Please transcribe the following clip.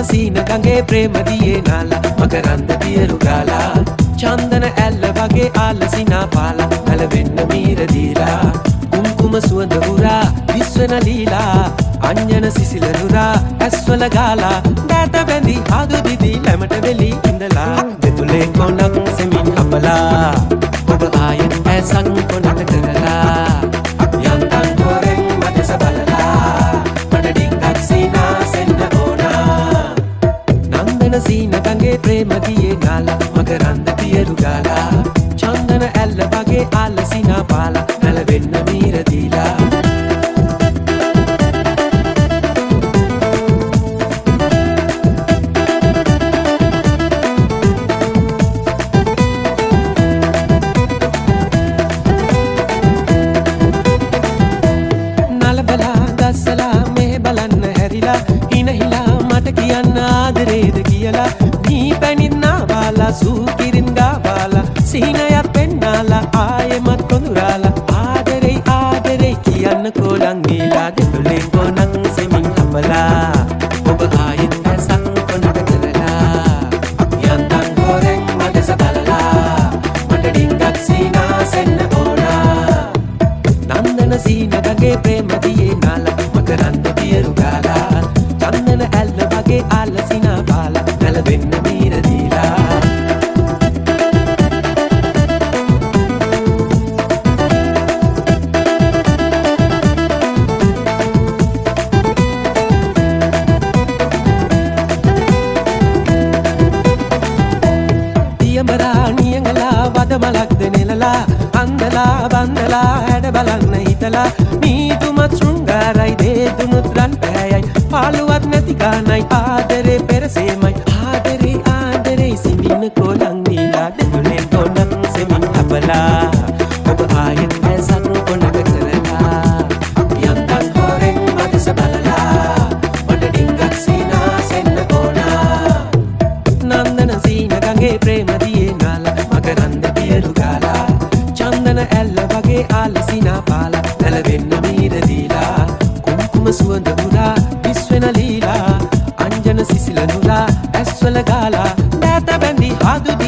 සීන ගඟේ ප්‍රේම දියේ නාලා මකරන්ද තියරු ගාලා චන්දන ඇල්ල වගේ ආලසිනා පාලා නැලවෙන්න මීර දීලා කුම්කුම සුවඳ උරා විශ්වන ලීලා අංජන සිසිල නුරා ඇස්වල ගාලා දෑත බැඳි ආදු දිදී ලැමට වෙලී ඉඳලා දෙතුලේ කොනක් සෙමින් අපලා ඔබ ආයෙත් ඇසන් කොනට කරලා යන්තන් හොරෙන් මදස බලලා මට ඩිංගක් සීනා සෙන්න ඕනා නන්දන සීන ගඟේ ප්‍රේම දියේ නාලා මකරන්ද තියරු ගාලා චන්දන ඇල්ල වගේ ආලසිනා පාලා නැලවෙන්න මීර දීලා ගස්සලා මේ බලන්න හැරිලා හිනහිලා මට කියන්න ආදරේද කියලා මේ පැනින්නා වාලා සූකිරින් ගාවාලා සිහිනයක් පෙන්නාලා ආයෙමත් කොඳුරාලා ආදරේ ආදරේ කියන්න කොලන් දීලා දෙතුලෙන් කොනක් සෙමින් අපලා ඔබ ආයෙත් ඇසන් කොනට කරලා යන්තන් හොරෙන් මදස බලලා මට ඩිංගක් සීනා සෙන්න ඕනා නන්දන සීන ගඟේ ප්‍රේම දියේ නාලා මකරන්ද තියරු ගාලා චන්දන ඇල්ල වගේ ආලසිනා පාලා නැලවෙන්න මීර දීලා දියමරා නියඟලා වදමලක්ද නෙලලා අන්දලා බන්දලා හැඩ බලන්න හිතලා නීතුමත් ශෘංගාරයි දේතුනුත් රන් පෑයයි පාළුවත් නැති ගානයි ආදරේ පෙරසේමයි ආදරේ ආදරේ සිඳින්න කොලන් දීලා දෙතුලෙන් කොනක් සෙමින් අපලා ඔබ ආයෙත් ඇසන් කොනක කරලා යන්තන් හොරෙන් මදස බලලා මට ඩිංගක් සීනා සෙන්න ඕනා නන්දන සීන ගඟේ ප්‍රේම දියේ නාලා මකරන්ද තියරු ගාලා චන්දන ඇල්ල වගේ ආලසිනා පාලා නැලවෙන්න මීර දීලා කුම්කුම සුවඳ උරා විශ්වන ලීලා අංජන සිසිල නුරා ඇස්වල ගාලා දෑත බැඳි ආදු